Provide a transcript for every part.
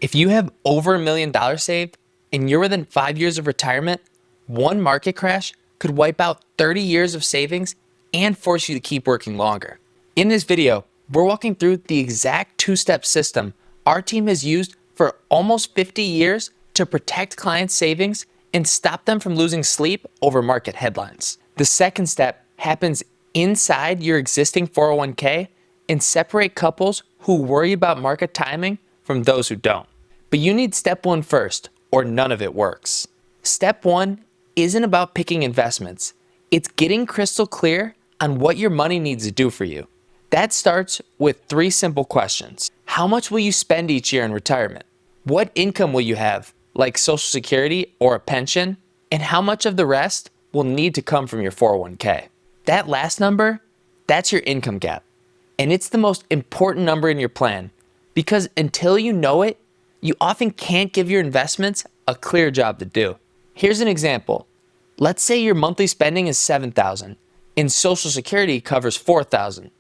If you have over $1 million saved and you're within 5 years of retirement, one market crash could wipe out 30 years of savings and force you to keep working longer. In this video, we're walking through the exact two-step system our team has used for almost 50 years to protect clients' savings and stop them from losing sleep over market headlines. The second step happens inside your existing 401k and separate couples who worry about market timing from those who don't. But you need step one first, or none of it works. Step one isn't about picking investments. It's getting crystal clear on what your money needs to do for you. That starts with 3 simple questions. How much will you spend each year in retirement? What income will you have, like Social Security or a pension? And how much of the rest will need to come from your 401k? That last number, that's your income gap. And it's the most important number in your plan because until you know it, you often can't give your investments a clear job to do. Here's an example. Let's say your monthly spending is $7,000 and Social Security covers $4,000.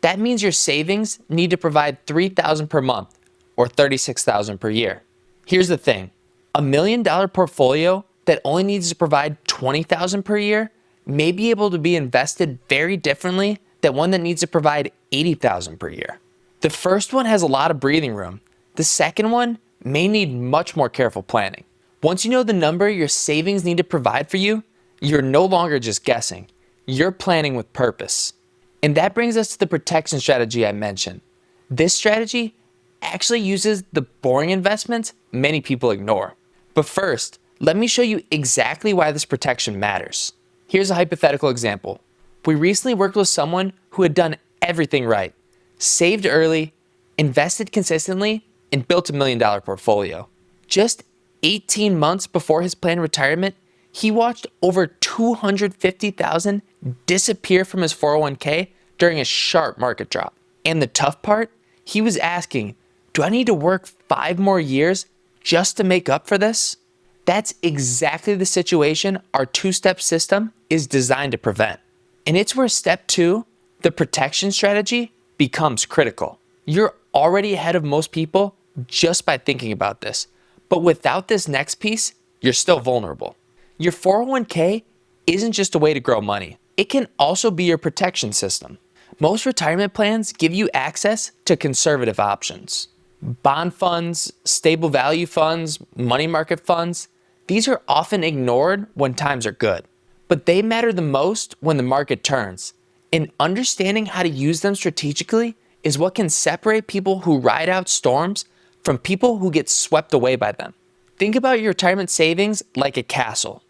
That means your savings need to provide $3,000 per month or $36,000 per year. Here's the thing. $1 million portfolio that only needs to provide $20,000 per year may be able to be invested very differently than one that needs to provide $80,000 per year. The first one has a lot of breathing room. The second one may need much more careful planning. Once you know the number your savings need to provide for you, you're no longer just guessing. You're planning with purpose. And that brings us to the protection strategy I mentioned. This strategy actually uses the boring investments many people ignore. But first, let me show you exactly why this protection matters. Here's a hypothetical example. We recently worked with someone who had done everything right, saved early, invested consistently, and built $1 million portfolio. Just 18 months before his planned retirement, he watched over $250,000 disappear from his 401k during a sharp market drop. And the tough part, he was asking, do I need to work 5 more years just to make up for this? That's exactly the situation our two-step system is designed to prevent. And it's where step 2, the protection strategy, becomes critical. You're already ahead of most people just by thinking about this. But without this next piece, you're still vulnerable. Your 401k isn't just a way to grow money. It can also be your protection system. Most retirement plans give you access to conservative options. Bond funds, stable value funds, money market funds, these are often ignored when times are good. But they matter the most when the market turns. And understanding how to use them strategically is what can separate people who ride out storms from people who get swept away by them. Think about your retirement savings like a castle.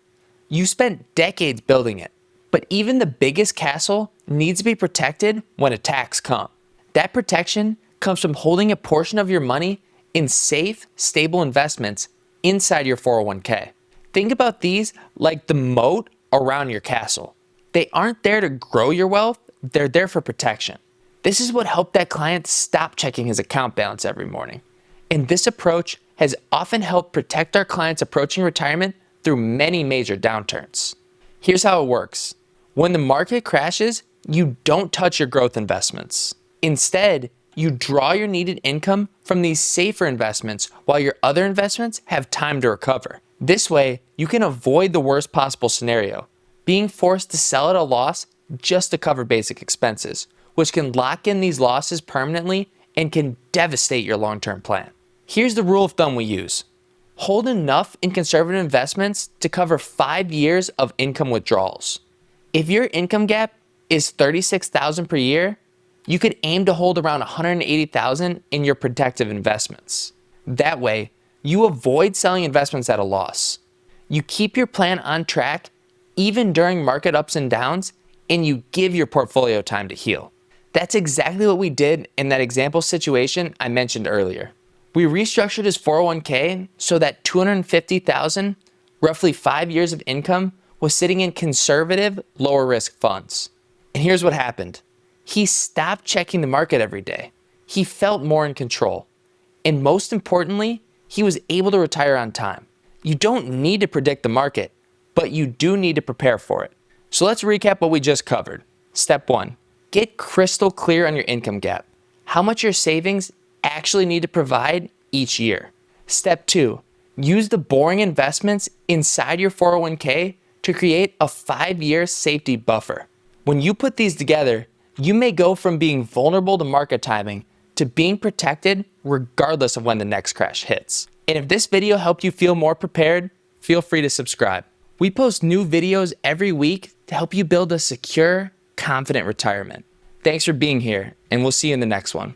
You spent decades building it, but even the biggest castle needs to be protected when attacks come. That protection comes from holding a portion of your money in safe, stable investments inside your 401k. Think about these like the moat around your castle. They aren't there to grow your wealth, they're there for protection. This is what helped that client stop checking his account balance every morning. And this approach has often helped protect our clients approaching retirement through many major downturns. Here's how it works. When the market crashes, you don't touch your growth investments. Instead, you draw your needed income from these safer investments while your other investments have time to recover. This way, you can avoid the worst possible scenario, being forced to sell at a loss just to cover basic expenses, which can lock in these losses permanently and can devastate your long-term plan. Here's the rule of thumb we use. Hold enough in conservative investments to cover 5 years of income withdrawals. If your income gap is $36,000 per year, you could aim to hold around $180,000 in your protective investments. That way, you avoid selling investments at a loss. You keep your plan on track even during market ups and downs, and you give your portfolio time to heal. That's exactly what we did in that example situation I mentioned earlier. We restructured his 401k so that $250,000, roughly 5 years of income, was sitting in conservative, lower risk funds. And here's what happened. He stopped checking the market every day. He felt more in control. And most importantly, he was able to retire on time. You don't need to predict the market, but you do need to prepare for it. So let's recap what we just covered. Step 1, get crystal clear on your income gap. How much your savings actually need to provide each year. Step 2, use the boring investments inside your 401k to create a 5-year safety buffer. When you put these together, you may go from being vulnerable to market timing to being protected regardless of when the next crash hits. And if this video helped you feel more prepared, feel free to subscribe. We post new videos every week to help you build a secure, confident retirement. Thanks for being here, and we'll see you in the next one.